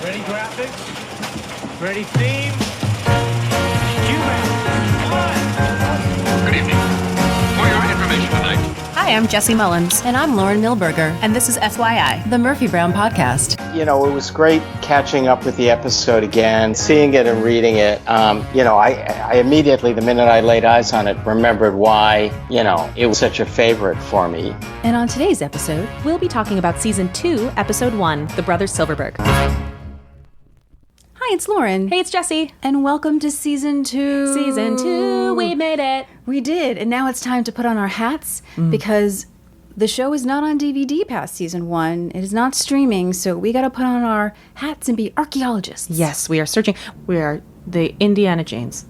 Ready graphics? Ready theme? Good evening. For your information tonight. Hi, I'm Jesse Mullins. And I'm Lauren Milberger. And this is FYI, the Murphy Brown Podcast. You know, it was great catching up with the episode again, seeing it and reading it. I immediately, the minute I laid eyes on it, remembered why, it was such a favorite for me. And on today's episode, we'll be talking about Season 2, Episode 1, The Brothers Silverberg. Hi, it's Lauren. Hey, it's Jesse. And welcome to Season 2. Season 2, we made it. We did, and now it's time to put on our hats because the show is not on DVD past Season 1. It is not streaming, so we got to put on our hats and be archaeologists. Yes, we are searching. We are the Indiana Janes.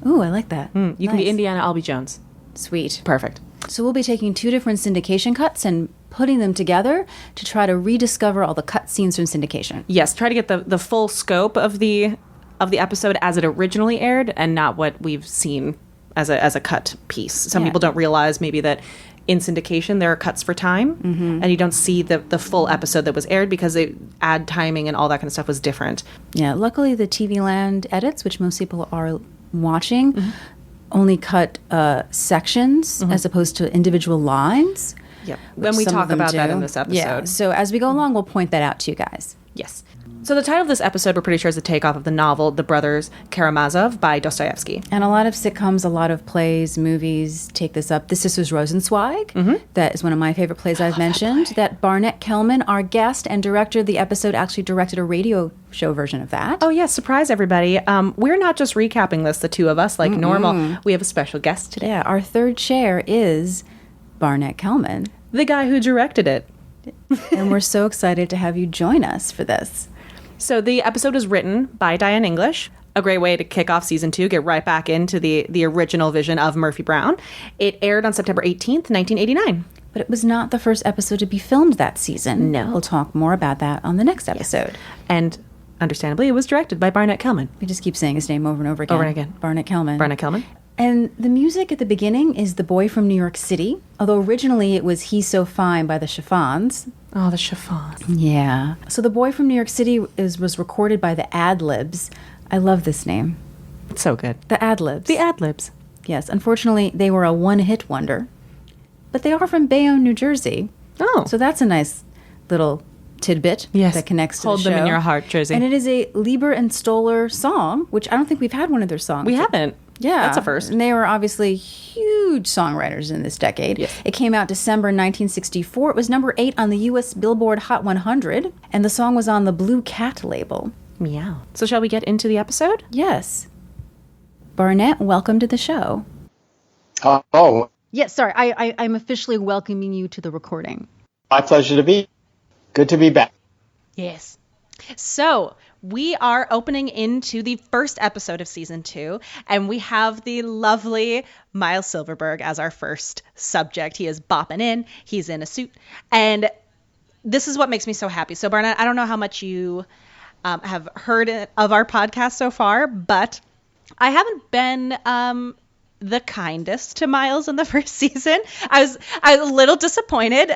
Ooh, I like that. You can be Indiana, I'll be Jones. Sweet. Perfect. So we'll be taking two different syndication cuts and putting them together to try to rediscover all the cut scenes from syndication. Yes, try to get the full scope of the episode as it originally aired and not what we've seen as a cut piece. Some people don't realize maybe that in syndication there are cuts for time and you don't see the full episode that was aired because they add timing and all that kind of stuff was different. Yeah, luckily the TV Land edits, which most people are watching, only cut sections as opposed to individual lines. Yep. When we talk about that in this episode. Yeah. So as we go along, we'll point that out to you guys. Yes. So the title of this episode, we're pretty sure, is a takeoff of the novel The Brothers Karamazov by Dostoevsky. And a lot of sitcoms, a lot of plays, movies take this up. This was Rosenzweig. That is one of my favorite plays I've mentioned. That Barnet Kellman, our guest and director of the episode, actually directed a radio show version of that. Oh, yes. Surprise, everybody. We're not just recapping this, the two of us, like normal. We have a special guest today. Yeah, our third chair is Barnet Kellman. The guy who directed it. And we're so excited to have you join us for this. So the episode was written by Diane English. A great way to kick off Season 2, get right back into the original vision of Murphy Brown. It aired on September 18th, 1989. But it was not the first episode to be filmed that season. No. We'll talk more about that on the next episode. Yes. And understandably, it was directed by Barnet Kellman. We just keep saying his name over and over again. Over and again. Barnet Kellman. Barnet Kellman. And the music at the beginning is The Boy from New York City, although originally it was He's So Fine by the Chiffons. Oh, the Chiffons. Yeah. So The Boy from New York City was recorded by the Ad-Libs. I love this name. It's so good. The Ad-Libs. The Ad-Libs. Yes. Unfortunately, they were a one-hit wonder. But they are from Bayonne, New Jersey. Oh. So that's a nice little tidbit that connects to Hold the show. them in your heart, Jersey. And it is a Lieber and Stoller song, which I don't think we've had one of their songs. We haven't. Yeah. That's a first. And they were obviously huge songwriters in this decade. Yes. It came out December 1964. It was number 8 on the U.S. Billboard Hot 100, and the song was on the Blue Cat label. Meow. So shall we get into the episode? Yes. Barnet, welcome to the show. Oh, Yes, sorry. I'm officially welcoming you to the recording. my pleasure to be. Good to be back. Yes. So we are opening into the first episode of Season 2, and we have the lovely Miles Silverberg as our first subject. He is bopping in. He's in a suit. And this is what makes me so happy. So, Barnett, I don't know how much you have heard of our podcast so far, but I haven't been the kindest to Miles in the first season. I was a little disappointed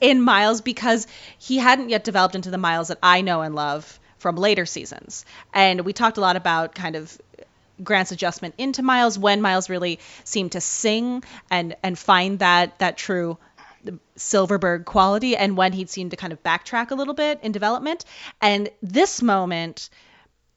in Miles because he hadn't yet developed into the Miles that I know and love from later seasons. And we talked a lot about kind of Grant's adjustment into Miles, when Miles really seemed to sing and find that true Silverberg quality, and when he'd seemed to kind of backtrack a little bit in development. And this moment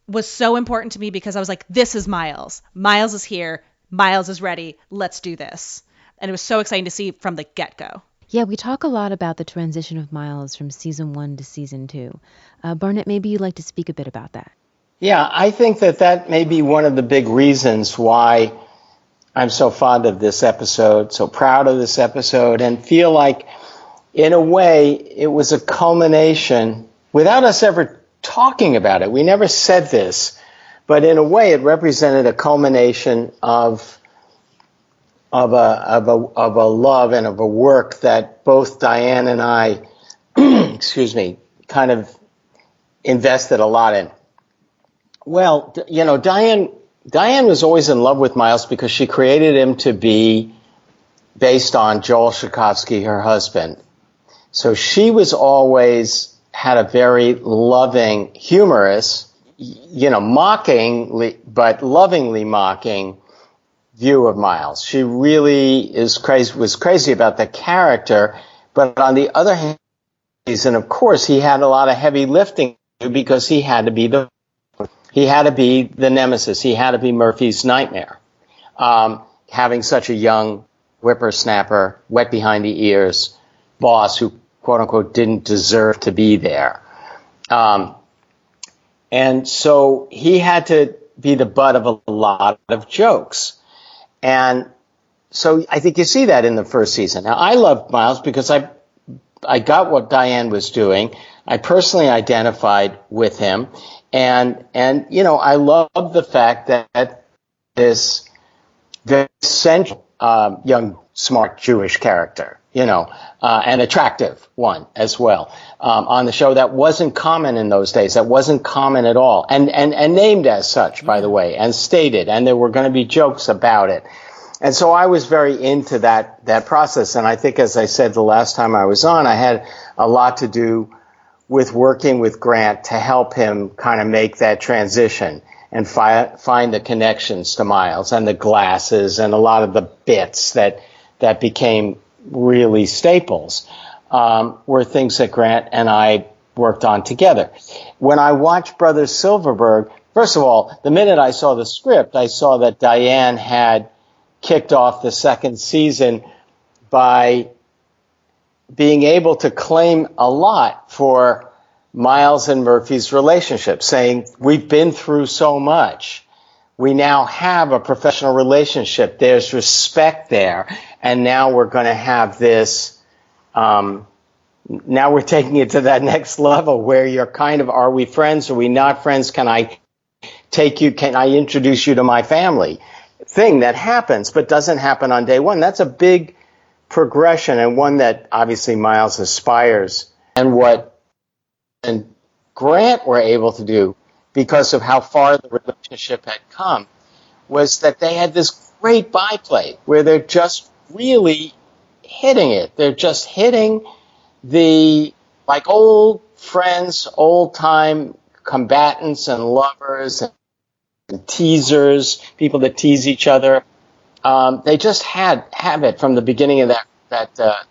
was so important to me because I was like, this is Miles. Miles is here. Miles is ready. Let's do this. And it was so exciting to see from the get-go. Yeah, we talk a lot about the transition of Miles from Season 1 to Season 2. Barnett, maybe you'd like to speak a bit about that. Yeah, I think that may be one of the big reasons why I'm so fond of this episode, so proud of this episode, and feel like, in a way, it was a culmination, without us ever talking about it. We never said this, but in a way, it represented a culmination of a love and of a work that both Diane and I, kind of invested a lot in. Well, Diane was always in love with Miles because she created him to be based on Joel Tchaikovsky, her husband. So she was always had a very loving, humorous, mockingly, but lovingly mocking view of Miles. She really was crazy about the character, but on the other hand, and of course, he had a lot of heavy lifting to do because he had to be the nemesis. He had to be Murphy's nightmare. Having such a young whippersnapper, wet behind the ears boss who, quote unquote, didn't deserve to be there. And so he had to be the butt of a lot of jokes. And so I think you see that in the first season. Now, I loved Miles because I got what Diane was doing. I personally identified with him. And I love the fact that this very central young, smart Jewish character, an attractive one as well, on the show that wasn't common in those days. That wasn't common at all. And named as such, by the way, and stated, and there were going to be jokes about it. And so I was very into that process. And I think, as I said the last time I was on, I had a lot to do with working with Grant to help him kind of make that transition and find the connections to Miles and the glasses and a lot of the bits that became really staples, were things that Grant and I worked on together. When I watched Brothers Silverberg, first of all, the minute I saw the script, I saw that Diane had kicked off the second season by being able to claim a lot for Miles and Murphy's relationship, saying, we've been through so much. We now have a professional relationship. There's respect there. And now we're going to have this, now we're taking it to that next level where you're kind of, are we friends? Are we not friends? Can I introduce you to my family? Thing that happens, but doesn't happen on day one. That's a big progression, and one that obviously Miles aspires. And what and Grant were able to do, because of how far the relationship had come, was that they had this great byplay where they're just really hitting it. They're just hitting like old friends, old-time combatants and lovers and teasers, people that tease each other. They just have it from the beginning of that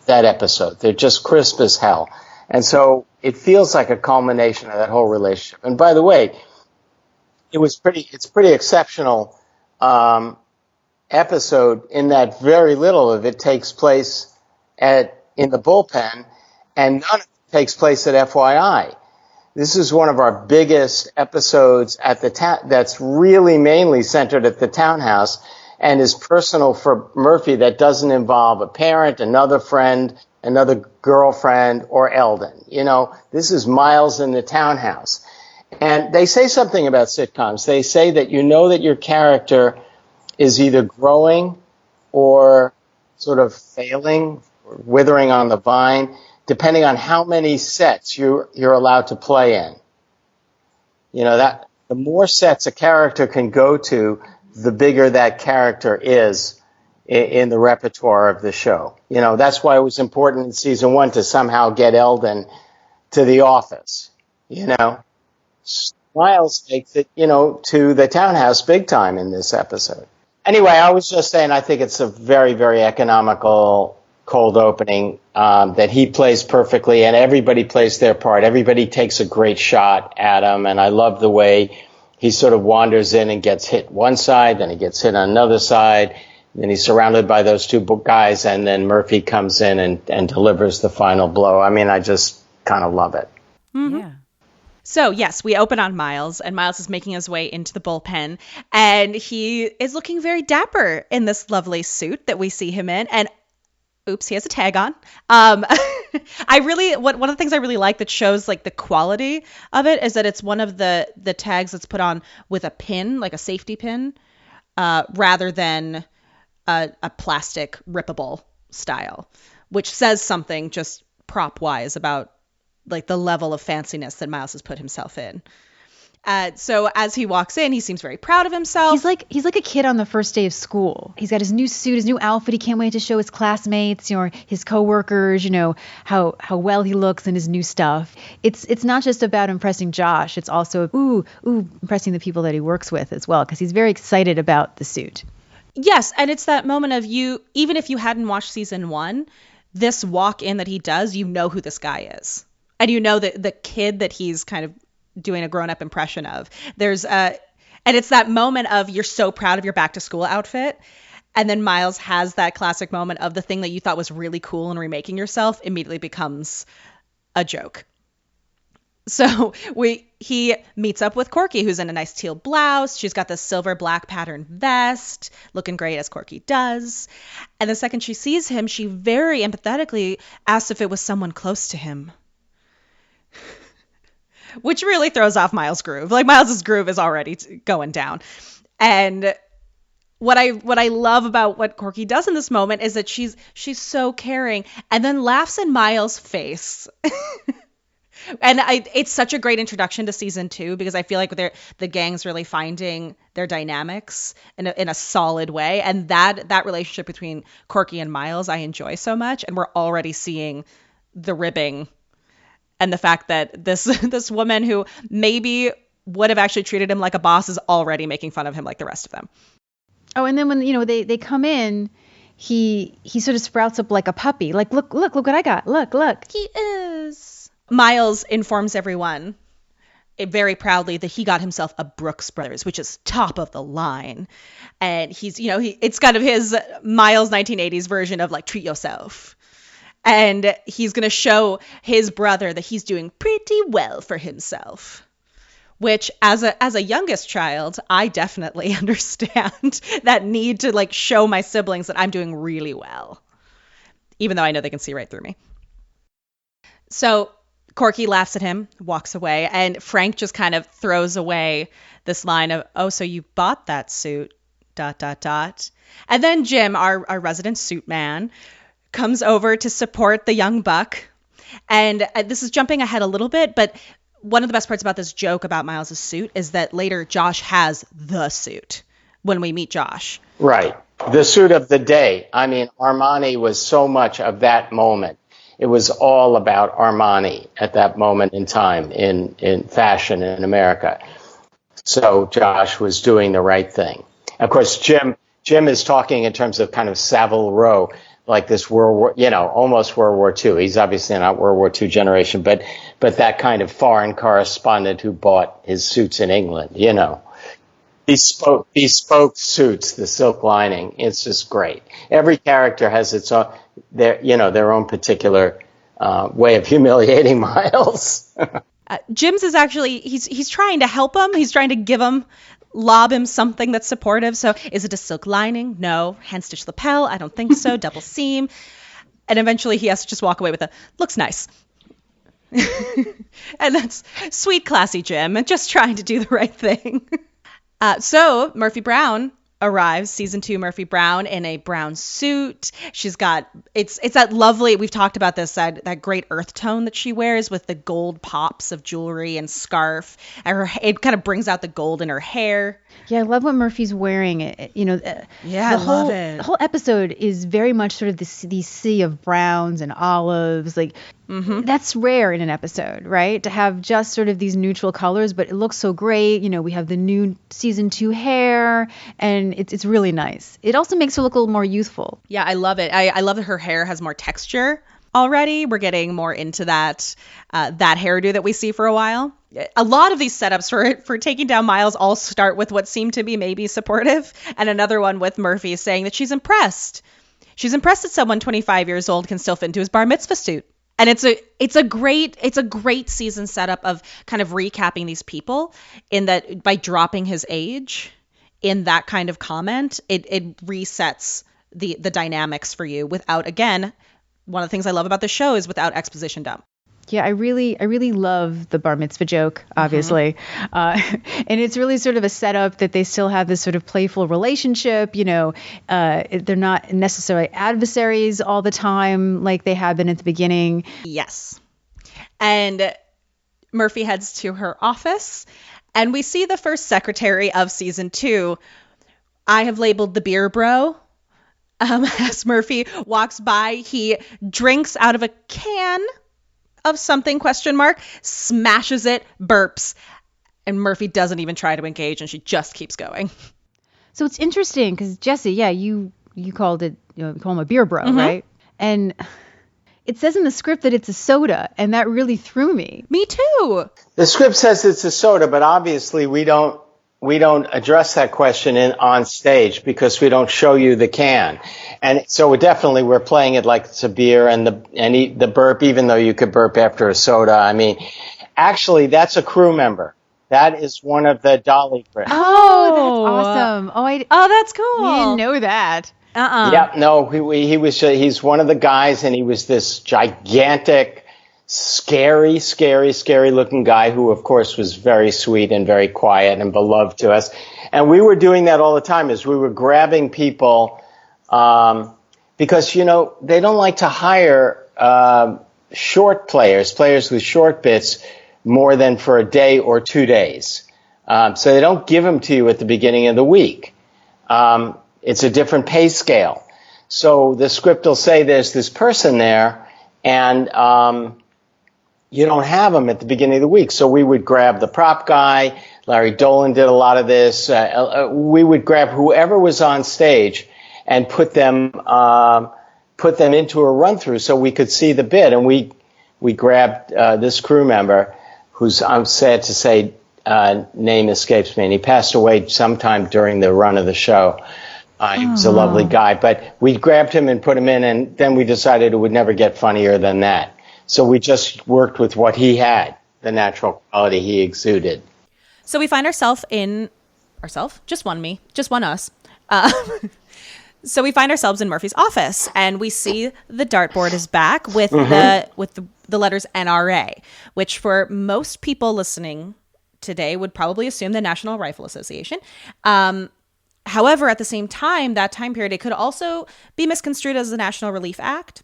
episode. They're just crisp as hell. And so it feels like a culmination of that whole relationship. And by the way, it's pretty exceptional episode in that very little of it takes place in the bullpen, and none of it takes place at FYI. This is one of our biggest episodes at that's really mainly centered at the townhouse and is personal for Murphy, that doesn't involve a parent, another friend, another girlfriend, or Eldon. This is Miles in the townhouse. And they say something about sitcoms. They say that that your character is either growing or sort of failing, or withering on the vine, depending on how many sets you're allowed to play in. That the more sets a character can go to, the bigger that character is in the repertoire of the show. That's why it was important in season 1 to somehow get Eldon to the office. Miles takes it, to the townhouse big time in this episode. Anyway, I was just saying, I think it's a very, very economical cold opening that he plays perfectly, and everybody plays their part. Everybody takes a great shot at him, and I love the way he sort of wanders in and gets hit one side, then he gets hit on another side, then he's surrounded by those two guys, and then Murphy comes in and delivers the final blow. I mean, I just kind of love it. Mm-hmm. Yeah. So, yes, we open on Miles, and Miles is making his way into the bullpen, and he is looking very dapper in this lovely suit that we see him in, and oops, he has a tag on. One of the things I really like that shows like the quality of it is that it's one of the tags that's put on with a pin, like a safety pin, rather than a plastic rippable style, which says something just prop wise about like the level of fanciness that Miles has put himself in. So as he walks in, he seems very proud of himself. He's like a kid on the first day of school. He's got his new suit, his new outfit. He can't wait to show his classmates, or his coworkers, how well he looks in his new stuff. It's not just about impressing Josh. It's also impressing the people that he works with as well, because he's very excited about the suit. Yes, and it's that moment of you, even if you hadn't watched season 1, this walk in that he does, you know who this guy is. And you know that the kid that he's kind of doing a grown-up impression of. And it's that moment of you're so proud of your back to school outfit. And then Miles has that classic moment of the thing that you thought was really cool and remaking yourself immediately becomes a joke. So he meets up with Corky, who's in a nice teal blouse. She's got this silver black pattern vest, looking great as Corky does. And the second she sees him, she very empathetically asks if it was someone close to him. Which really throws off Miles' groove. Like, Miles' groove is already going down. And what I love about what Corky does in this moment is that she's so caring and then laughs in Miles' face. And it's such a great introduction to season 2, because I feel like the gang's really finding their dynamics in a solid way. And that relationship between Corky and Miles, I enjoy so much. And we're already seeing the ribbing and the fact that this woman who maybe would have actually treated him like a boss is already making fun of him like the rest of them. Oh, and then when they come in, he sort of sprouts up like a puppy. Like, look what I got. Look. He is. Miles informs everyone very proudly that he got himself a Brooks Brothers, which is top of the line. And it's kind of his Miles 1980s version of like treat yourself. And he's going to show his brother that he's doing pretty well for himself, which as a youngest child, I definitely understand that need to like show my siblings that I'm doing really well, even though I know they can see right through me. So Corky laughs at him, walks away, and Frank just kind of throws away this line of, "Oh, so you bought that suit, ... And then Jim, our resident suit man, comes over to support the young buck. And this is jumping ahead a little bit, but one of the best parts about this joke about Miles' suit is that later Josh has the suit when we meet Josh. Right. The suit of the day. I mean, Armani was so much of that moment. It was all about Armani at that moment in time in fashion in America. So Josh was doing the right thing. Of course, Jim is talking in terms of kind of Savile Row, like this World War, almost World War II. He's obviously not World War II generation, but that kind of foreign correspondent who bought his suits in England, Bespoke suits, the silk lining. It's just great. Every character has its own, their own particular way of humiliating Miles. Jim's is actually, he's trying to help him. He's trying to lob him something that's supportive. So is it a silk lining? No. Hand stitched lapel? I don't think so. Double seam. And eventually he has to just walk away with looks nice. And that's sweet, classy Jim, just trying to do the right thing. So Murphy Brown arrives, season 2 Murphy Brown in a brown suit. She's got, it's that lovely, we've talked about this, that great earth tone that she wears with the gold pops of jewelry and scarf. And it kind of brings out the gold in her hair. Yeah, I love what Murphy's wearing. I love it. The whole episode is very much sort of this sea of browns and olives. Like, that's rare in an episode, right? To have just sort of these neutral colors, but it looks so great. We have the new season 2 hair, and it's really nice. It also makes her look a little more youthful. Yeah, I love it. I love that her hair has more texture already. We're getting more into that hairdo that we see for a while. A lot of these setups for taking down Miles all start with what seem to be maybe supportive, and another one with Murphy saying that she's impressed. She's impressed that someone 25 years old can still fit into his bar mitzvah suit. And it's a great season setup of kind of recapping these people in that by dropping his age in that kind of comment, it resets the dynamics for you without, again, one of the things I love about the show is without exposition dump. Yeah, I really love the bar mitzvah joke, obviously. And it's really sort of a setup that they still have this sort of playful relationship. They're not necessarily adversaries all the time like they have been at the beginning. Yes. And Murphy heads to her office And we see the first secretary of season 2. I have labeled the beer bro. As Murphy walks by, he drinks out of a can of something, ? Smashes it, burps, and Murphy doesn't even try to engage, and she just keeps going. So it's interesting because Jesse, you called it, you call him a beer bro, right? And it says in the script that it's a soda, and that really threw me. Me too. The script says it's a soda, but obviously we don't address that question on stage because we don't show you the can. And so we're playing it like it's a beer, and the burp, even though you could burp after a soda. I mean, actually, that's a crew member. That is one of the dolly grips. Oh, that's awesome. Oh, that's cool. We didn't know that. Yeah, no, he's one of the guys, and he was this gigantic, scary looking guy who, of course, was very sweet and very quiet and beloved to us. And we were doing that all the time as we were grabbing people, because, they don't like to hire short players with short bits more than for a day or 2 days. So they don't give them to you at the beginning of the week. It's a different pay scale. So the script will say there's this person there, and you don't have them at the beginning of the week. So we would grab the prop guy. Larry Dolan did a lot of this. We would grab whoever was on stage and put them into a run through so we could see the bit. And we grabbed this crew member, whose, I'm sad to say, name escapes me, and he passed away sometime during the run of the show. He was a lovely guy, but we grabbed him and put him in, and then we decided it would never get funnier than that. So we just worked with what he had, the natural quality he exuded. So we find just one us. So we find ourselves in Murphy's office, and we see the dartboard is back with the letters NRA, which for most people listening today would probably assume the National Rifle Association. However, at the same time, that time period, it could also be misconstrued as the National Relief Act.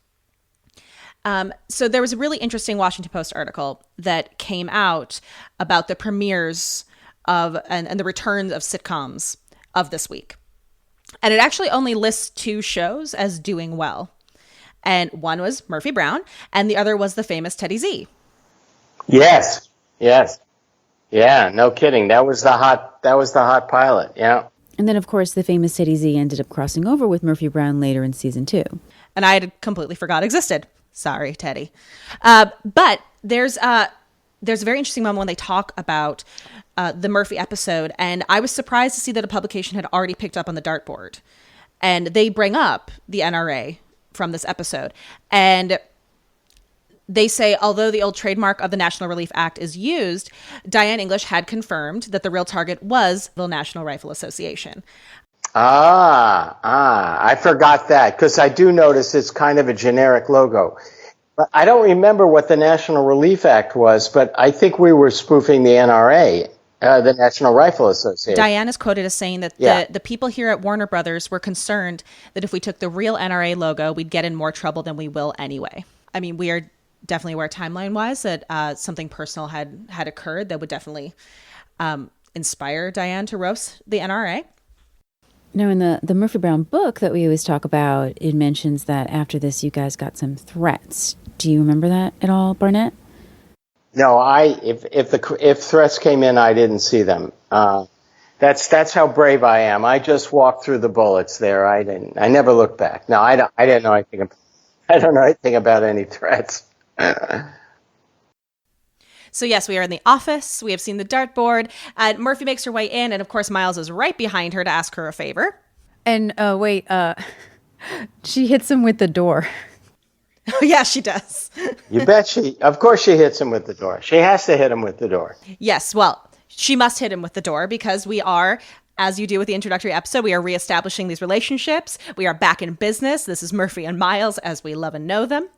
So there was a really interesting Washington Post article that came out about the premieres of and the returns of sitcoms of this week. And it actually only lists 2 shows as doing well. And one was Murphy Brown, and the other was the famous Teddy Z. Yes. Yeah, no kidding. That was the hot pilot. Yeah. And then, of course, the famous Teddy Z ended up crossing over with Murphy Brown later in season 2. And I had completely forgot existed. Sorry, Teddy. But there's a very interesting moment when they talk about the Murphy episode, and I was surprised to see that a publication had already picked up on the dartboard. And they bring up the NRA from this episode. And they say, although the old trademark of the National Relief Act is used, Diane English had confirmed that the real target was the National Rifle Association. I forgot that, because I do notice it's kind of a generic logo. But I don't remember what the National Relief Act was, but I think we were spoofing the NRA, the National Rifle Association. Diane is quoted as saying that the people here at Warner Brothers were concerned that if we took the real NRA logo, we'd get in more trouble than we will anyway. I mean, we are definitely aware timeline-wise that something personal had occurred that would definitely inspire Diane to roast the NRA. Now, in the Murphy Brown book that we always talk about, it mentions that after this, you guys got some threats. Do you remember that at all, Barnet? No, if threats came in, I didn't see them. That's how brave I am. I just walked through the bullets there. I never looked back. No, I didn't know anything. I don't know anything about any threats. So yes, we are in the office. We have seen the dartboard. Murphy makes her way in, and of course, Miles is right behind her to ask her a favor. And she hits him with the door. Oh, yeah, she does. You bet of course she hits him with the door. She has to hit him with the door. Yes, well, she must hit him with the door because we are, as you do with the introductory episode, we are reestablishing these relationships. We are back in business. This is Murphy and Miles as we love and know them.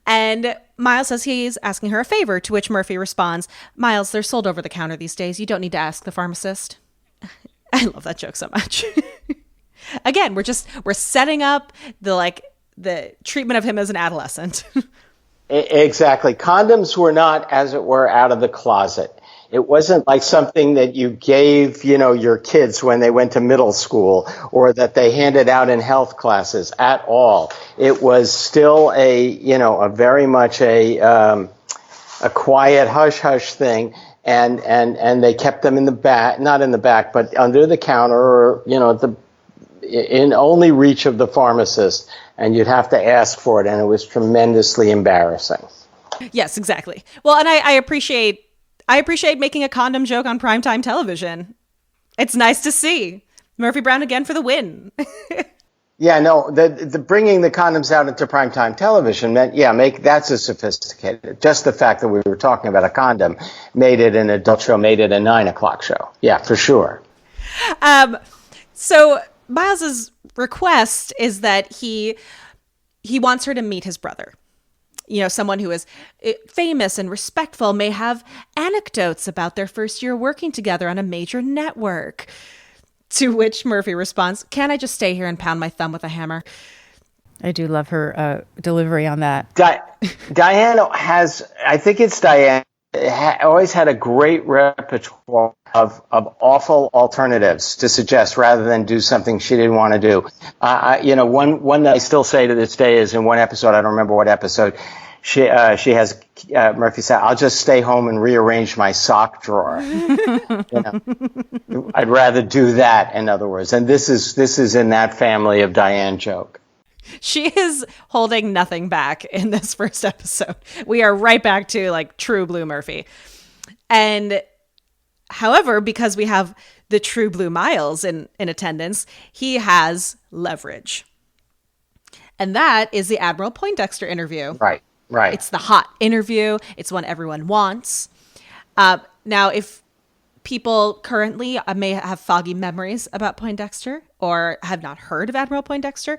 And Miles says he's asking her a favor, to which Murphy responds, "Miles, they're sold over the counter these days. You don't need to ask the pharmacist." I love that joke so much. Again, we're setting up the treatment of him as an adolescent. Exactly. Condoms were not, as it were, out of the closet. It wasn't like something that you gave, your kids when they went to middle school or that they handed out in health classes at all. It was still a very much a quiet hush hush thing. And they kept them in the back, not in the back, but under the counter or, in only reach of the pharmacist. And you'd have to ask for it. And it was tremendously embarrassing. Yes, exactly. Well, and I appreciate making a condom joke on primetime television. It's nice to see. Murphy Brown again for the win. Yeah, no, the bringing the condoms out into primetime television meant, that's a sophisticated. Just the fact that we were talking about a condom made it an adult show, made it a 9:00 show. Yeah, for sure. So Miles's request is that he wants her to meet his brother. Someone who is famous and respectful, may have anecdotes about their first year working together on a major network. To which Murphy responds, "Can't I just stay here and pound my thumb with a hammer?" I do love her delivery on that. Diane always had a great repertoire of awful alternatives to suggest rather than do something she didn't want to do. One that I still say to this day is in one episode, I don't remember what episode, she has Murphy say, "I'll just stay home and rearrange my sock drawer." I'd rather do that, in other words. And this is in that family of Diane joke. She is holding nothing back in this first episode. We are right back to true blue Murphy. And however, because we have the true blue Miles in attendance, he has leverage. And that is the Admiral Poindexter interview. Right. It's the hot interview. It's one everyone wants. Now, if people currently may have foggy memories about Poindexter or have not heard of Admiral Poindexter,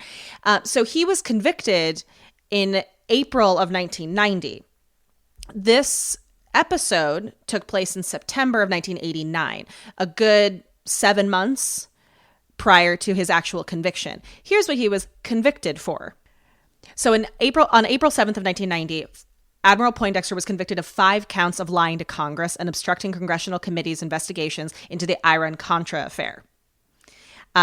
so he was convicted in April of 1990. This episode took place in September of 1989, a good 7 months prior to his actual conviction. Here's what he was convicted for. So on April 7th of 1990, Admiral Poindexter was convicted of 5 counts of lying to Congress and obstructing congressional committees' investigations into the Iran-Contra affair.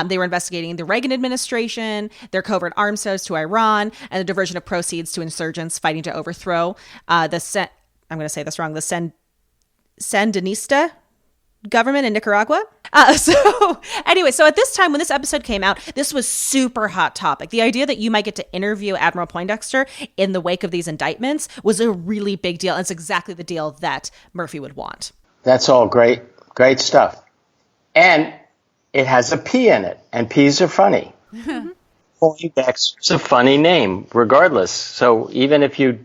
They were investigating the Reagan administration, their covert arms sales to Iran, and the diversion of proceeds to insurgents fighting to overthrow I'm going to say this wrong, the Sandinista government in Nicaragua. So at this time, when this episode came out, this was super hot topic. The idea that you might get to interview Admiral Poindexter in the wake of these indictments was a really big deal. And it's exactly the deal that Murphy would want. That's all great stuff. And it has a P in it, and P's are funny. Poindexter's a funny name, regardless. So even if you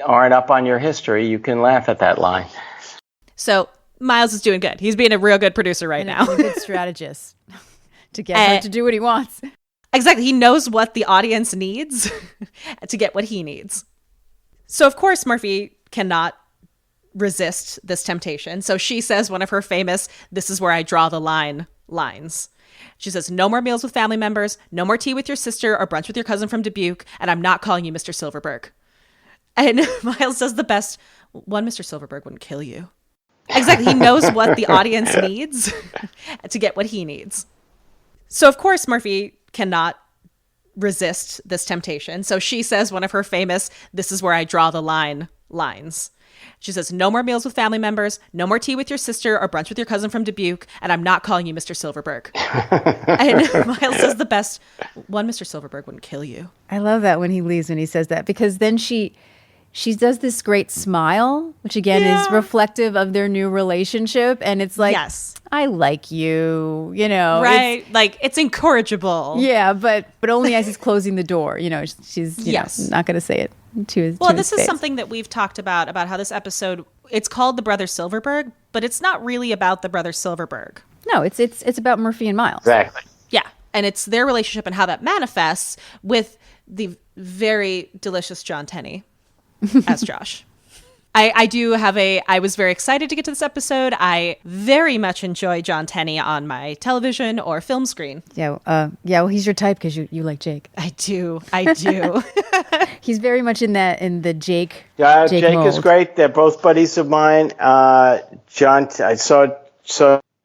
aren't up on your history, you can laugh at that line. So Miles is doing good. He's being a real good producer right now. A good strategist to get him to do what he wants. Exactly. He knows what the audience needs to get what he needs. So, of course, Murphy cannot resist this temptation. So she says one of her famous, "This is where I draw the line" lines. She says, "No more meals with family members, no more tea with your sister or brunch with your cousin from Dubuque, and I'm not calling you Mr. Silverberg." And Miles does the best, "One Mr. Silverberg wouldn't kill you." Exactly. He knows what the audience needs to get what he needs. So, of course, Murphy cannot resist this temptation. So she says one of her famous, "This is where I draw the line" lines. She says, "No more meals with family members, no more tea with your sister or brunch with your cousin from Dubuque, and I'm not calling you Mr. Silverberg." And Miles says the best, "One Mr. Silverberg wouldn't kill you." I love that when he leaves when he says that, because then she does this great smile, which again is reflective of their new relationship. And it's like, yes, I like you, right? It's incorrigible. Yeah, but only as he's closing the door. She's not going to say it to his Well, to this his is face. something that we've talked about how this episode, it's called The Brothers Silverberg, but it's not really about the Brothers Silverberg. No, it's about Murphy and Miles. Exactly. Yeah, and it's their relationship and how that manifests with the very delicious John Tenney as Josh. I was very excited to get to this episode. I very much enjoy John Tenney on my television or film screen. Yeah, well, he's your type because you like Jake. I do. He's very much in the Jake. Jake mold. is great. They're both buddies of mine. John, I saw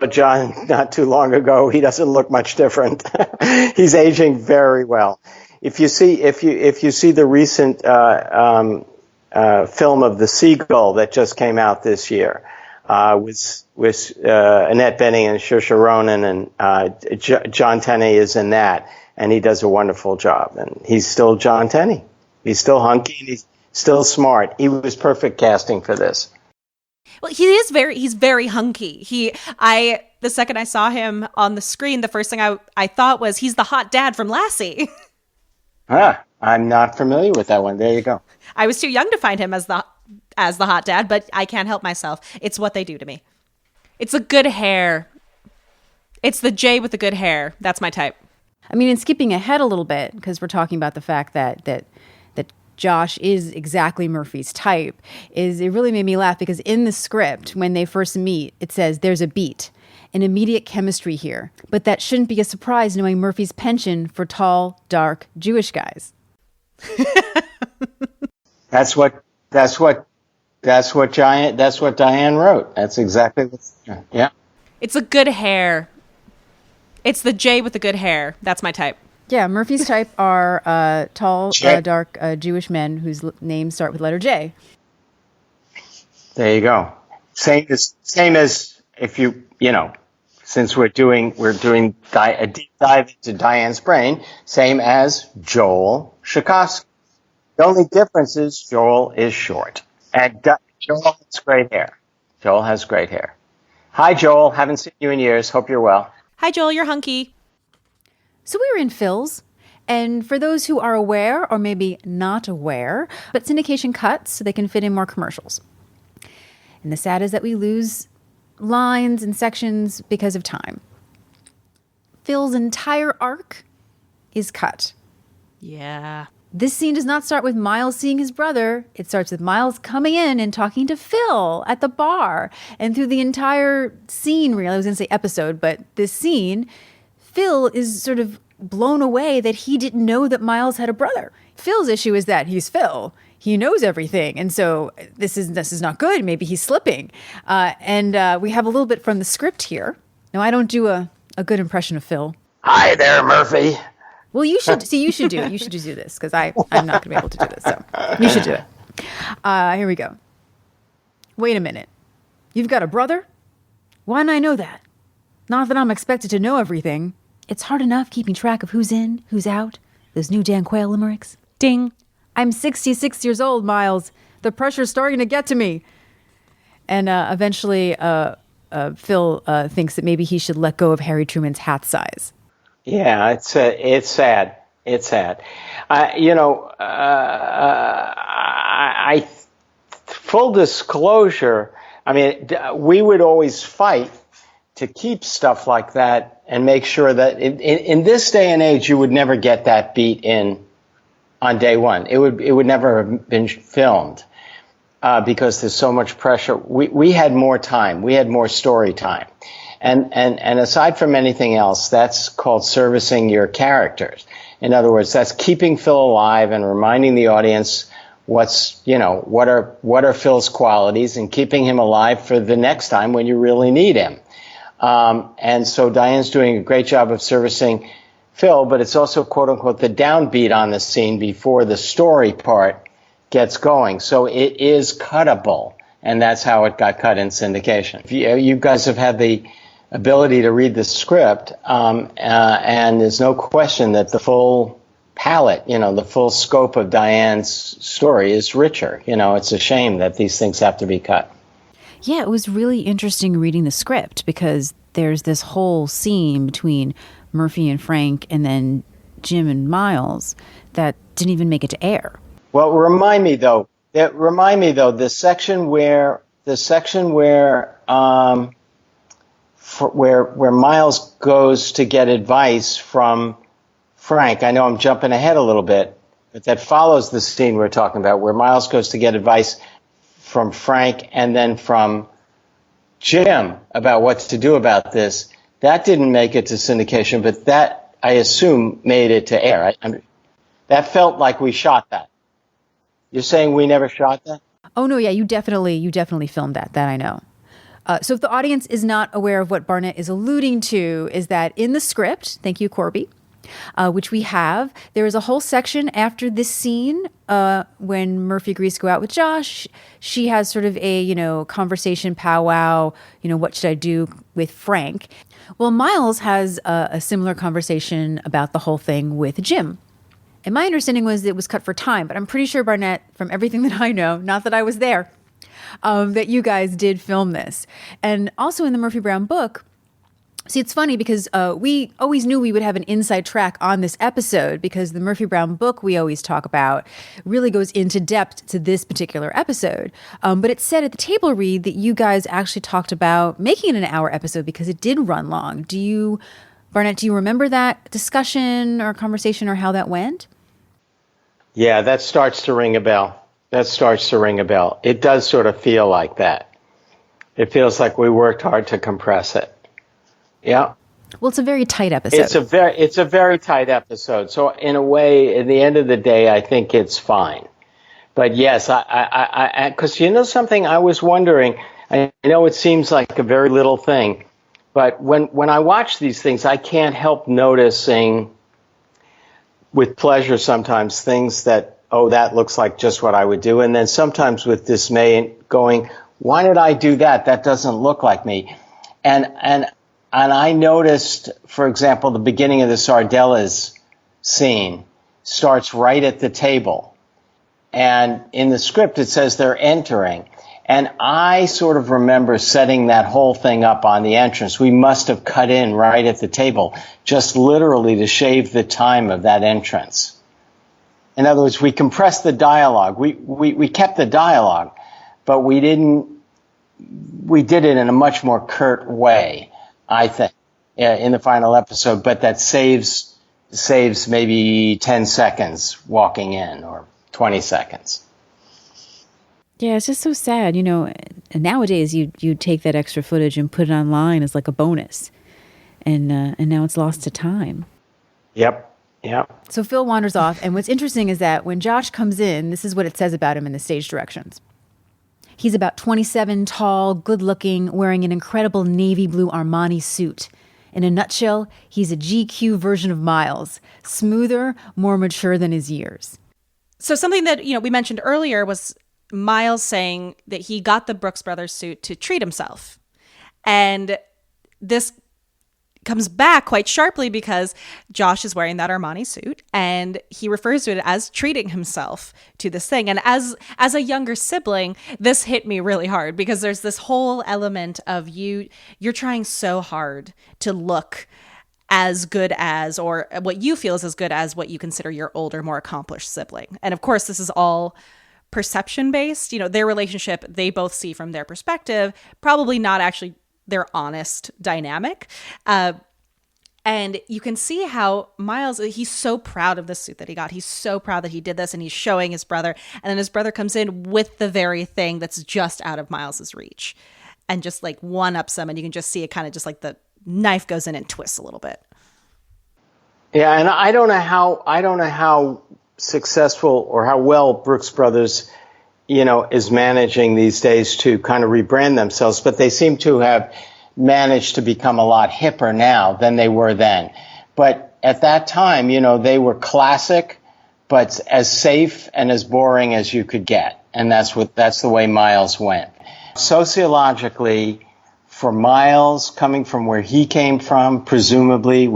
John not too long ago. He doesn't look much different. He's aging very well. If you see the recent film of The Seagull that just came out this year, with Annette Bening and Saoirse Ronan, and John Tenney is in that, and he does a wonderful job. And he's still John Tenney. He's still hunky, and he's still smart. He was perfect casting for this. Well, he's very hunky. The second I saw him on the screen, the first thing I thought was he's the hot dad from Lassie. I'm not familiar with that one. There you go. I was too young to find him as the hot dad, but I can't help myself. It's what they do to me. It's the good hair. It's the J with the good hair. That's my type. I mean, and skipping ahead a little bit, because we're talking about the fact that Josh is exactly Murphy's type, it really made me laugh because in the script, when they first meet, it says there's a beat, an immediate chemistry here. But that shouldn't be a surprise knowing Murphy's penchant for tall, dark Jewish guys. That's what Diane wrote. That's exactly what. Yeah. It's a good hair. It's the J with the good hair. That's my type. Yeah, Murphy's type are tall, dark Jewish men whose names start with letter J. There you go. Same as if since we're doing a deep dive into Diane's brain, same as Joel Tchaikovsky. The only difference is Joel is short. And Joel has great hair. Joel has great hair. Hi, Joel. Haven't seen you in years. Hope you're well. Hi, Joel. You're hunky. So we were in Phil's. And for those who are aware, or maybe not aware, but syndication cuts so they can fit in more commercials. And the sad is that we lose lines and sections because of time. Phil's entire arc is cut. Yeah. This scene does not start with Miles seeing his brother. It starts with Miles coming in and talking to Phil at the bar. And through the entire scene, really, I was going to say episode, but this scene, Phil is sort of blown away that he didn't know that Miles had a brother. Phil's issue is that he's Phil. He knows everything. And so this is not good. Maybe he's slipping. And we have a little bit from the script here. Now, I don't do a good impression of Phil. Hi there, Murphy. Well, you should do this because I'm not going to be able to do this. So you should do it. Here we go. Wait a minute. You've got a brother? Why didn't I know that? Not that I'm expected to know everything. It's hard enough keeping track of who's in, who's out. Those new Dan Quayle limericks. Ding. I'm 66 years old, Miles. The pressure's starting to get to me. And eventually Phil thinks that maybe he should let go of Harry Truman's hat size. Yeah, it's sad. It's sad. Full disclosure, I mean, we would always fight to keep stuff like that and make sure that in this day and age, you would never get that beat in on day one. It would never have been filmed because there's so much pressure. We had more time. We had more story time. And aside from anything else, that's called servicing your characters. In other words, that's keeping Phil alive and reminding the audience what are Phil's qualities and keeping him alive for the next time when you really need him. And so Diane's doing a great job of servicing Phil, but it's also, quote unquote, the downbeat on the scene before the story part gets going. So it is cuttable. And that's how it got cut in syndication. You guys have had the ability to read the script, and there's no question that the full palette, the full scope of Diane's story is richer. It's a shame that these things have to be cut. Yeah, it was really interesting reading the script because there's this whole scene between Murphy and Frank and then Jim and Miles that didn't even make it to air. Well, remind me though, the section where Miles goes to get advice from Frank. I know I'm jumping ahead a little bit, but that follows the scene we're talking about where Miles goes to get advice from Frank and then from Jim about what to do about this. That didn't make it to syndication, but that, I assume, made it to air. That felt like we shot that. You're saying we never shot that? Oh no, yeah, you definitely filmed that. That I know. So if the audience is not aware of what Barnet is alluding to, is that in the script, thank you, Corby, which we have, there is a whole section after this scene when Murphy agrees to go out with Josh. She has sort of a, conversation powwow, what should I do with Frank? Well, Miles has a similar conversation about the whole thing with Jim. And my understanding was it was cut for time, but I'm pretty sure, Barnet, from everything that I know, not that I was there, that you guys did film this. And also in the Murphy Brown book, see, it's funny because we always knew we would have an inside track on this episode because the Murphy Brown book we always talk about really goes into depth to this particular episode. But it said at the table read that you guys actually talked about making it an hour episode because it did run long. Barnet, do you remember that discussion or conversation or how that went? Yeah, that starts to ring a bell. It does sort of feel like that. It feels like we worked hard to compress it. Yeah. Well, it's a very tight episode. It's a very tight episode. So in a way, at the end of the day, I think it's fine. But yes, because something I was wondering, I know it seems like a very little thing, but when I watch these things, I can't help noticing with pleasure sometimes things that, that looks like just what I would do. And then sometimes with dismay going, why did I do that? That doesn't look like me. And I noticed, for example, the beginning of the Sardellas scene starts right at the table. And in the script, it says they're entering. And I sort of remember setting that whole thing up on the entrance. We must have cut in right at the table, just literally to shave the time of that entrance. In other words, we compressed the dialogue. We kept the dialogue, but we did it in a much more curt way, I think, in the final episode. But that saves maybe 10 seconds walking in or 20 seconds. Yeah, it's just so sad. Nowadays you take that extra footage and put it online as like a bonus. And now it's lost to time. Yep. So Phil wanders off. And what's interesting is that when Josh comes in, this is what it says about him in the stage directions. He's about 27, tall, good looking, wearing an incredible navy blue Armani suit. In a nutshell, he's a GQ version of Miles. Smoother, more mature than his years. So something that, we mentioned earlier was Miles saying that he got the Brooks Brothers suit to treat himself. And this comes back quite sharply because Josh is wearing that Armani suit and he refers to it as treating himself to this thing. And as a younger sibling, this hit me really hard because there's this whole element of you're trying so hard to look as good as, or what you feel is as good as what you consider your older, more accomplished sibling. And of course, this is all perception based. Their relationship, they both see from their perspective, probably not actually their honest dynamic. And you can see how Miles, he's so proud of the suit that he got. He's so proud that he did this and he's showing his brother. And then his brother comes in with the very thing that's just out of Miles's reach and just like one-ups him. And you can just see it kind of just like the knife goes in and twists a little bit. Yeah, and I don't know how successful or how well Brooks Brothers, is managing these days to kind of rebrand themselves, but they seem to have managed to become a lot hipper now than they were then. But at that time, they were classic, but as safe and as boring as you could get. And that's the way Miles went. Sociologically, for Miles, coming from where he came from, presumably,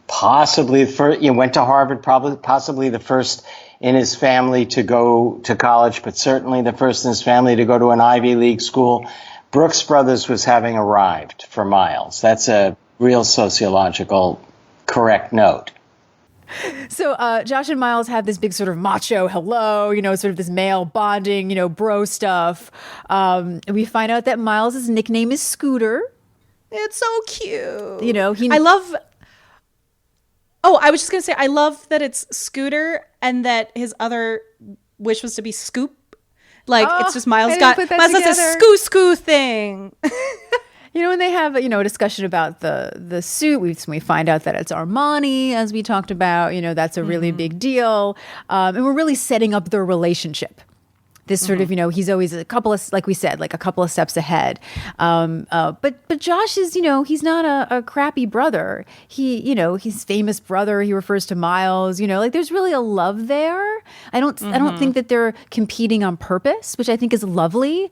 possibly went to Harvard, possibly the first in his family to go to college, but certainly the first in his family to go to an Ivy League school. Brooks Brothers was having arrived for Miles. That's a real sociological correct note. So Josh and Miles have this big sort of macho hello, sort of this male bonding, bro stuff. We find out that Miles' nickname is Scooter. It's so cute. I was just going to say, I love that it's Scooter and that his other wish was to be Scoop. It's just Miles got this scoo thing. when they have, a discussion about the suit, we find out that it's Armani, as we talked about, that's a really big deal. And we're really setting up their relationship. This sort of, he's always a couple of, like we said, like a couple of steps ahead. But Josh is, he's not a crappy brother. He's famous brother. He refers to Miles, like there's really a love there. I don't think that they're competing on purpose, which I think is lovely.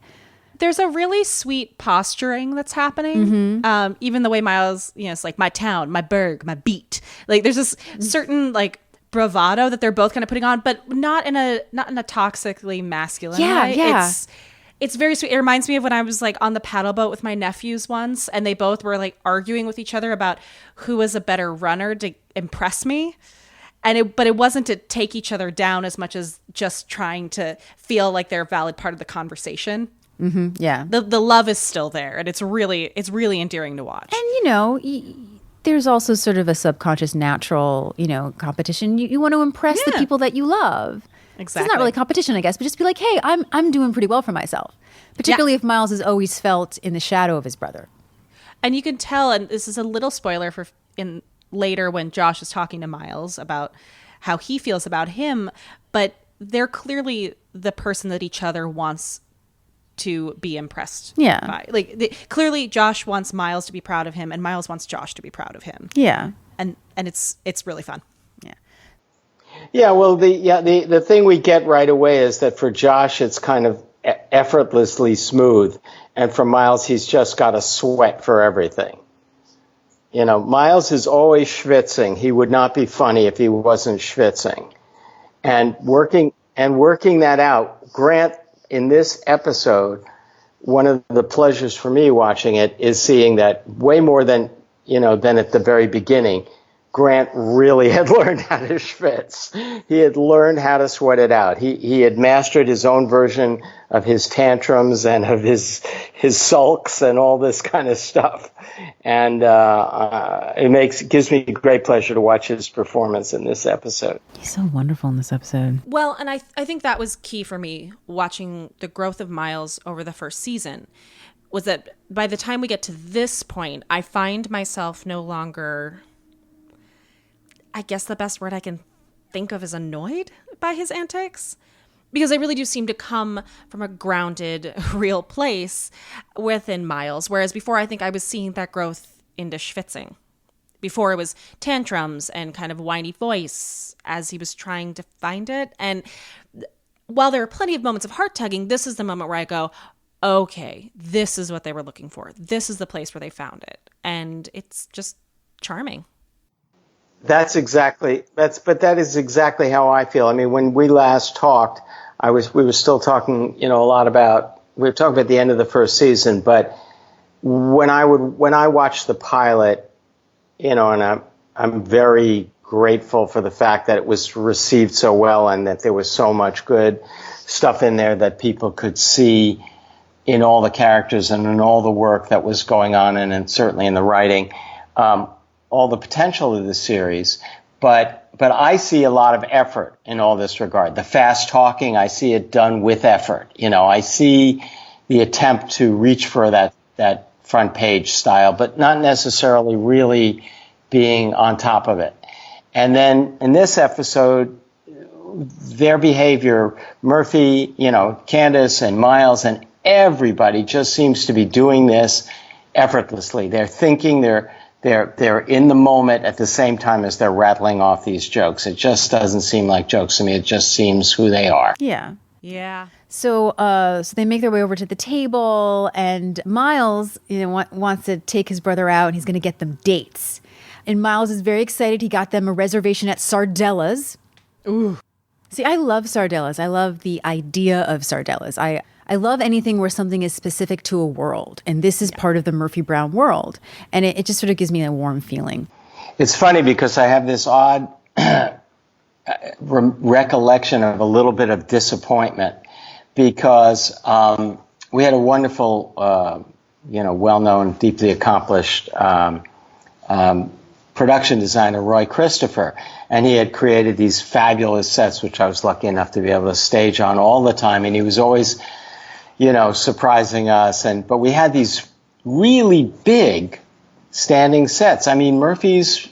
There's a really sweet posturing that's happening. Even the way Miles, it's like my town, my burg, my beat. Like there's this certain like bravado that they're both kind of putting on, but not in a toxically masculine way. Yeah. It's very sweet. It reminds me of when I was like on the paddle boat with my nephews once, and they both were like arguing with each other about who was a better runner to impress me. But it wasn't to take each other down as much as just trying to feel like they're a valid part of the conversation. Yeah. The love is still there, and it's really endearing to watch. And there's also sort of a subconscious natural, competition. You want to impress the people that you love. Exactly. So it's not really competition, I guess, but just be like, hey, I'm doing pretty well for myself. Particularly if Miles has always felt in the shadow of his brother. And you can tell, and this is a little spoiler for in later when Josh is talking to Miles about how he feels about him, but they're clearly the person that each other wants to be impressed by. Like clearly Josh wants Miles to be proud of him, and Miles wants Josh to be proud of him. Yeah. And it's really fun. Yeah, well, the thing we get right away is that for Josh, it's kind of effortlessly smooth. And for Miles, he's just got a sweat for everything. Miles is always schwitzing. He would not be funny if he wasn't schwitzing. And working that out, Grant, in this episode, one of the pleasures for me watching it is seeing that way more than at the very beginning, Grant really had learned how to schwitz. He had learned how to sweat it out. He had mastered his own version of his tantrums and of his sulks and all this kind of stuff. And it gives me great pleasure to watch his performance in this episode. He's so wonderful in this episode. Well, and I think that was key for me watching the growth of Miles over the first season, was that by the time we get to this point, I find myself no longer, I guess the best word I can think of is annoyed by his antics, because they really do seem to come from a grounded, real place within Miles. Whereas before, I think I was seeing that growth into schwitzing. Before it was tantrums and kind of whiny voice as he was trying to find it. And while there are plenty of moments of heart tugging, this is the moment where I go, okay, this is what they were looking for. This is the place where they found it. And it's just charming. That is exactly how I feel. I mean, when we last talked, we were still talking, we were talking about the end of the first season, but when I watched the pilot, and I'm very grateful for the fact that it was received so well and that there was so much good stuff in there that people could see in all the characters and in all the work that was going on and certainly in the writing, all the potential of the series. But I see a lot of effort in all this regard. The fast talking, I see it done with effort. I see the attempt to reach for that front page style, but not necessarily really being on top of it. And then in this episode, their behavior, Murphy, Candace and Miles and everybody just seems to be doing this effortlessly. They're thinking, they're in the moment at the same time as they're rattling off these jokes. It just doesn't seem like jokes to me. It just seems who they are. Yeah. Yeah. So they make their way over to the table, and Miles, wants to take his brother out, and he's going to get them dates. And Miles is very excited. He got them a reservation at Sardella's. Ooh. See, I love Sardella's. I love the idea of Sardella's. I love anything where something is specific to a world, and this is part of the Murphy Brown world, and it just sort of gives me a warm feeling. It's funny because I have this odd recollection of a little bit of disappointment because we had a wonderful, well-known, deeply accomplished production designer, Roy Christopher, and he had created these fabulous sets, which I was lucky enough to be able to stage on all the time, and he was always surprising us. But we had these really big standing sets. I mean, Murphy's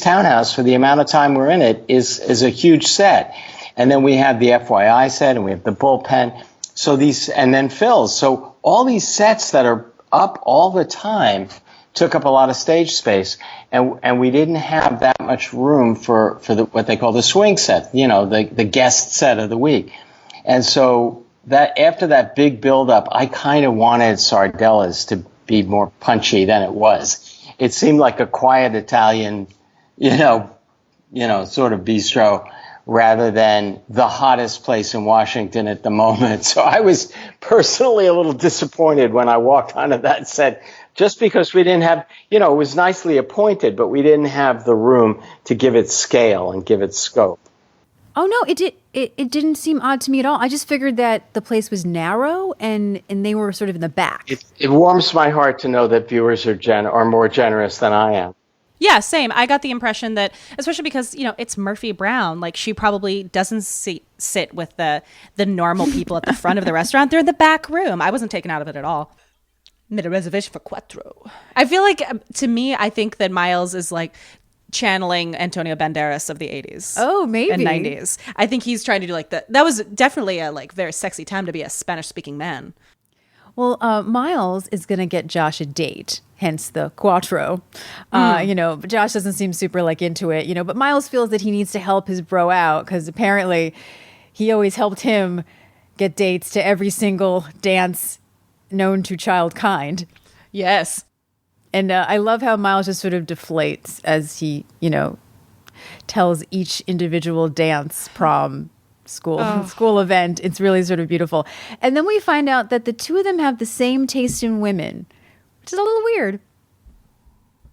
townhouse, for the amount of time we're in it, is a huge set. And then we have the FYI set, and we have the bullpen. So and then Phil's. So all these sets that are up all the time took up a lot of stage space, and we didn't have that much room for what they call the swing set, the guest set of the week. And so that after that big buildup, I kind of wanted Sardella's to be more punchy than it was. It seemed like a quiet Italian, sort of bistro, rather than the hottest place in Washington at the moment. So I was personally a little disappointed when I walked onto that set, just because we didn't have, it was nicely appointed, but we didn't have the room to give it scale and give it scope. Oh, no, it didn't seem odd to me at all. I just figured that the place was narrow and they were sort of in the back. It warms my heart to know that viewers are more generous than I am. Yeah, same. I got the impression that, especially because, it's Murphy Brown, like she probably doesn't sit with the normal people at the front of the restaurant. They're in the back room. I wasn't taken out of it at all. Made a reservation for cuatro. I feel like, to me, I think that Miles is like channeling Antonio Banderas of the 80s. Oh, maybe. And 90s. I think he's trying to do like that was definitely a like very sexy time to be a Spanish speaking man. Well, Miles is going to get Josh a date, hence the cuatro. But Josh doesn't seem super like into it, but Miles feels that he needs to help his bro out because apparently he always helped him get dates to every single dance known to childkind. Yes. And I love how Miles just sort of deflates as he, tells each individual dance, prom, school event. It's really sort of beautiful. And then we find out that the two of them have the same taste in women, which is a little weird.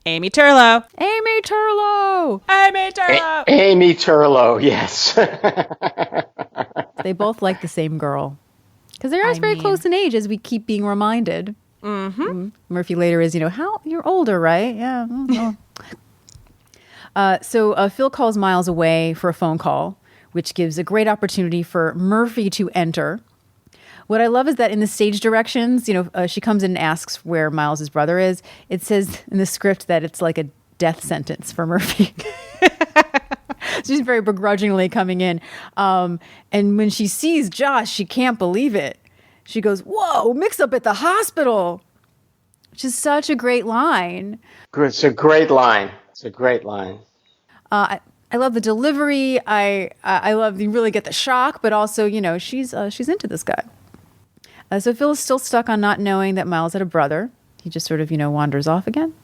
Amy Turlo. Amy Turlo. Amy Turlo. Amy Turlo, yes. They both like the same girl. Because they're very close in age, as we keep being reminded. Mm-hmm. Murphy later is, how you're older, right? Yeah. So Phil calls Miles away for a phone call, which gives a great opportunity for Murphy to enter. What I love is that in the stage directions, she comes in and asks where Miles' brother is. It says in the script that it's like a death sentence for Murphy. She's very begrudgingly coming in. And when she sees Josh, she can't believe it. She goes, "Whoa, mix up at the hospital," which is such a great line. It's a great line. I love the delivery. I love, you really get the shock, but also, she's into this guy. So Phil is still stuck on not knowing that Miles had a brother. He just sort of, wanders off again.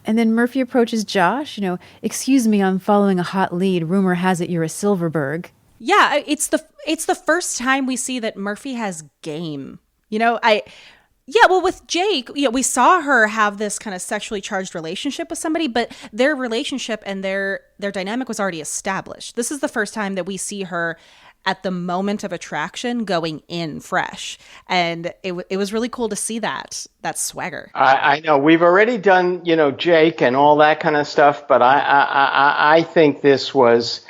And then Murphy approaches Josh, "Excuse me, I'm following a hot lead. Rumor has it you're a Silverberg." Yeah, it's the first time we see that Murphy has game. With Jake, we saw her have this kind of sexually charged relationship with somebody, but their relationship and their dynamic was already established. This is the first time that we see her at the moment of attraction going in fresh. And it was really cool to see that swagger. I know we've already done, Jake and all that kind of stuff, but I think this was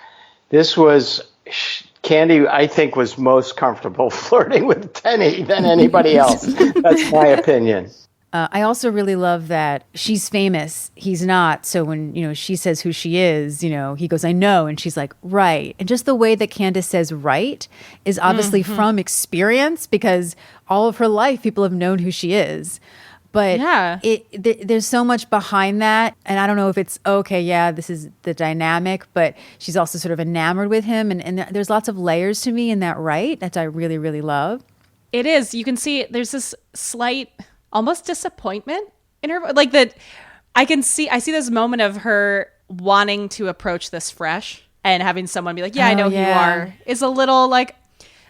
Candy, I think, was most comfortable flirting with Penny than anybody else. That's my opinion. I also really love that she's famous. He's not. So when, she says who she is, he goes, "I know." And she's like, "Right." And just the way that Candace says "right" is obviously from experience, because all of her life people have known who she is. But yeah, there's so much behind that. And I don't know if it's, this is the dynamic, but she's also sort of enamored with him. And there's lots of layers to me in that "right" that I really, really love. It is. You can see there's this slight almost disappointment in her, like that. I see this moment of her wanting to approach this fresh and having someone be like, "Yeah, I know who you are," is a little like,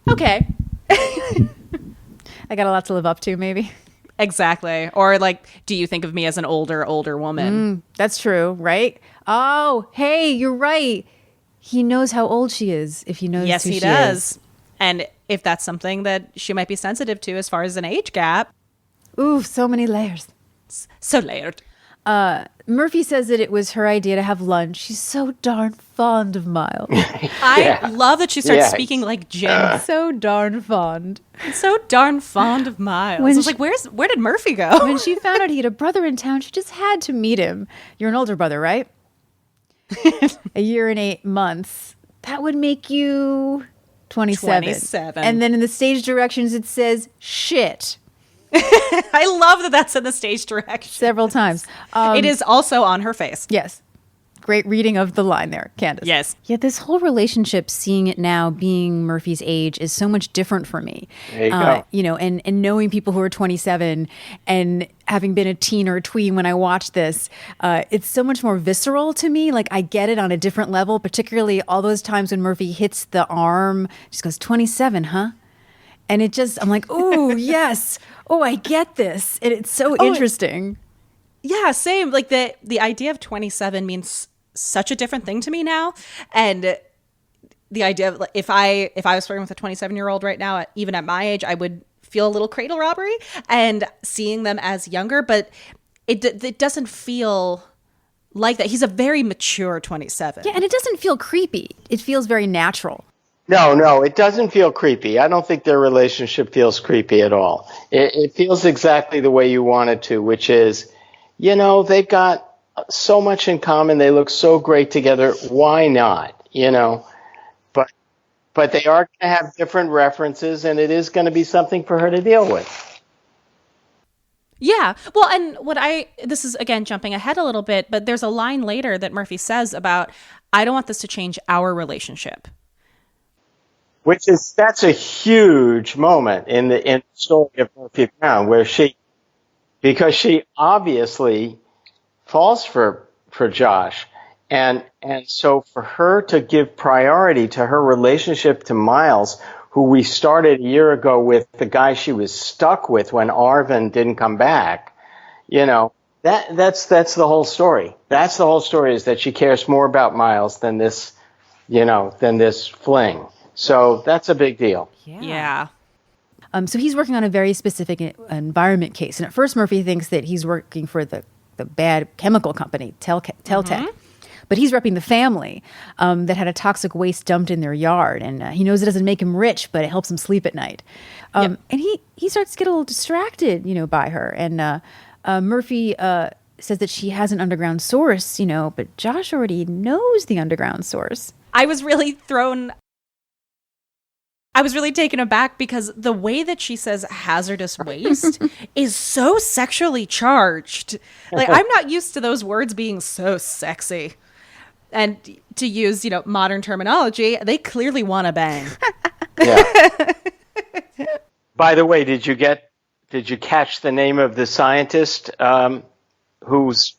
okay. I got a lot to live up to, maybe. Exactly. Or like, do you think of me as an older woman? That's true, right? Oh, hey, you're right. He knows how old she is if he knows who she is. Yes, he does. And if that's something that she might be sensitive to as far as an age gap. Ooh, so many layers. So layered. Murphy says that it was her idea to have lunch. She's so darn fond of Miles. I love that she starts speaking like Jen. So darn fond. So darn fond of Miles. I was like, where did Murphy go? When she found out he had a brother in town, she just had to meet him. You're an older brother, right? A year and 8 months. That would make you 27. 27. And then in the stage directions, it says shit. I love that that's in the stage direction. Several times. It is also on her face. Yes. Great reading of the line there, Candace. Yes. Yeah, this whole relationship, seeing it now, being Murphy's age, is so much different for me. There you go. You know, and knowing people who are 27 and having been a teen or a tween when I watched this, it's so much more visceral to me. Like, I get it on a different level, particularly all those times when Murphy hits the arm. She goes, 27, huh? And it just, I'm like, oh, yes. Oh, I get this. And it's so interesting. Yeah, same. Like the idea of 27 means such a different thing to me now. And the idea of, like, if I was flirting with a 27-year-old right now, even at my age, I would feel a little cradle robbery, and seeing them as younger, but it doesn't feel like that. He's a very mature 27. Yeah, and it doesn't feel creepy. It feels very natural. No, it doesn't feel creepy. I don't think their relationship feels creepy at all. It feels exactly the way you want it to, which is, you know, they've got so much in common. They look so great together. Why not? You know, but they are going to have different references, and it is going to be something for her to deal with. Yeah. Well, and this is, again, jumping ahead a little bit, but there's a line later that Murphy says about, I don't want this to change our relationship. That's a huge moment in the story of Murphy Brown, where because she obviously falls for Josh, and so for her to give priority to her relationship to Miles, who we started a year ago with the guy she was stuck with when Arvin didn't come back, you know, that's the whole story. That's the whole story, is that she cares more about Miles than this fling. So that's a big deal. Yeah. So he's working on a very specific environment case. And at first, Murphy thinks that he's working for the bad chemical company, Teltec. Mm-hmm. But he's repping the family that had a toxic waste dumped in their yard. And he knows it doesn't make him rich, but it helps him sleep at night. And he starts to get a little distracted, you know, by her. And Murphy says that she has an underground source, you know, but Josh already knows the underground source. I was really taken aback because the way that she says hazardous waste is so sexually charged. Like, I'm not used to those words being so sexy. And to use, you know, modern terminology, they clearly want to bang. Yeah. By the way, did you catch the name of the scientist who's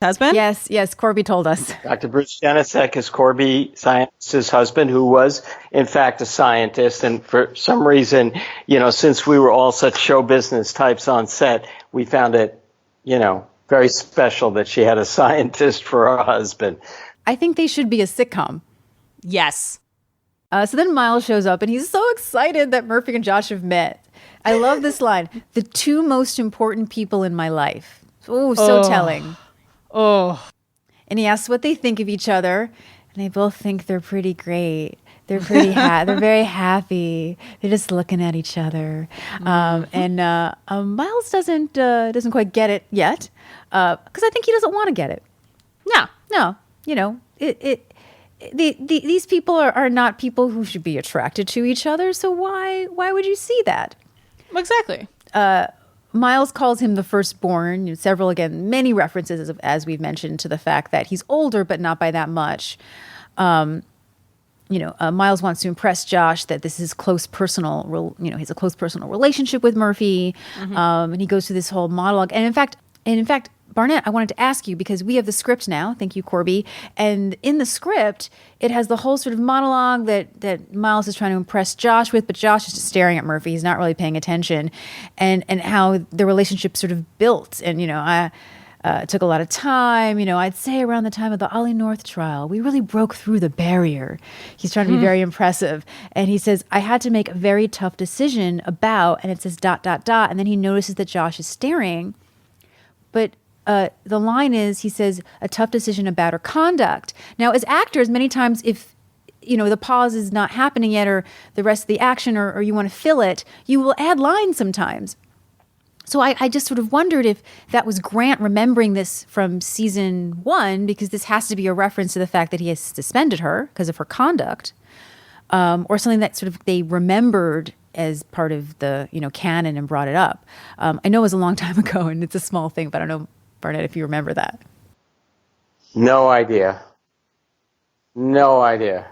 husband? Yes, Corby told us. Dr. Bruce Janicek is Corby Science's husband, who was, in fact, a scientist. And for some reason, you know, since we were all such show business types on set, we found it, you know, very special that she had a scientist for her husband. I think they should be a sitcom. Yes. So then Miles shows up, and he's so excited that Murphy and Josh have met. I love this line. The two most important people in my life. Oh, so telling. Oh. And he asks what they think of each other, and they both think they're pretty great. They're pretty they're very happy. They're just looking at each other. And Miles doesn't quite get it yet, because I think he doesn't want to get it. No. You know, these people are not people who should be attracted to each other. So why would you see that? Exactly. Miles calls him the firstborn. Many references, as we've mentioned, to the fact that he's older, but not by that much. Miles wants to impress Josh that this is close personal. He has a close personal relationship with Murphy, and he goes through this whole monologue. And in fact, Barnet, I wanted to ask you, because we have the script now. Thank you, Corby. And in the script, it has the whole sort of monologue that Miles is trying to impress Josh with, but Josh is just staring at Murphy. He's not really paying attention, and how the relationship sort of built. And, you know, it took a lot of time. You know, I'd say around the time of the Ollie North trial, we really broke through the barrier. He's trying to be very impressive. And he says, I had to make a very tough decision about, and it says ... And then he notices that Josh is staring, but the line is, he says, a tough decision about her conduct. Now, as actors, many times if, the pause is not happening yet, or the rest of the action, or you want to fill it, you will add lines sometimes. So I just sort of wondered if that was Grant remembering this from season 1, because this has to be a reference to the fact that he has suspended her because of her conduct, or something that sort of they remembered as part of the, canon and brought it up. I know it was a long time ago and it's a small thing, but I don't know, Barnet, if you remember that. No idea. No idea.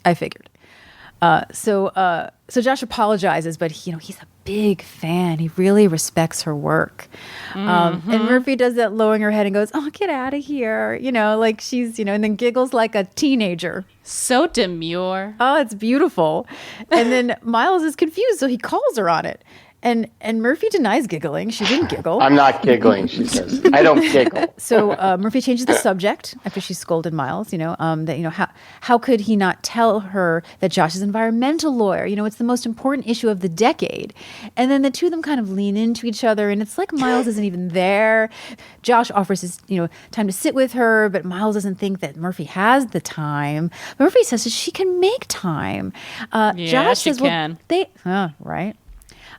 I figured. So Josh apologizes, but he's a big fan. He really respects her work. And Murphy does that, lowering her head and goes, "Oh, get out of here." Like she's, and then giggles like a teenager. So demure. Oh, it's beautiful. And then Miles is confused, so he calls her on it. And Murphy denies giggling. She didn't giggle. I'm not giggling, she says. I don't giggle. So Murphy changes the subject after she scolded Miles. How could he not tell her that Josh is an environmental lawyer? It's the most important issue of the decade. And then the two of them kind of lean into each other, and it's like Miles isn't even there. Josh offers his time to sit with her, but Miles doesn't think that Murphy has the time. Murphy says that she can make time. Josh she says, can. Right.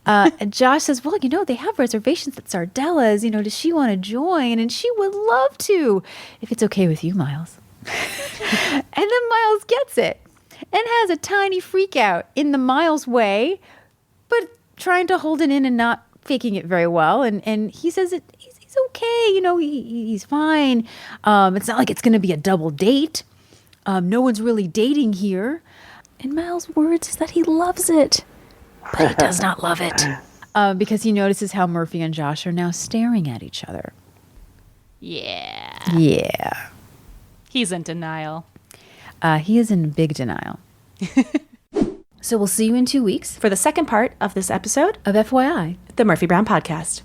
And Josh says, well, they have reservations at Sardella's. Does she want to join? And she would love to, if it's okay with you, Miles. And then Miles gets it and has a tiny freak out in the Miles way, but trying to hold it in and not faking it very well. And he says he's okay. He's fine. It's not like it's going to be a double date. No one's really dating here. And Miles' words is that he loves it. But he does not love it. Because he notices how Murphy and Josh are now staring at each other. Yeah. Yeah. He's in denial. He is in big denial. So we'll see you in 2 weeks For the second part of this episode of FYI. the Murphy Brown Podcast.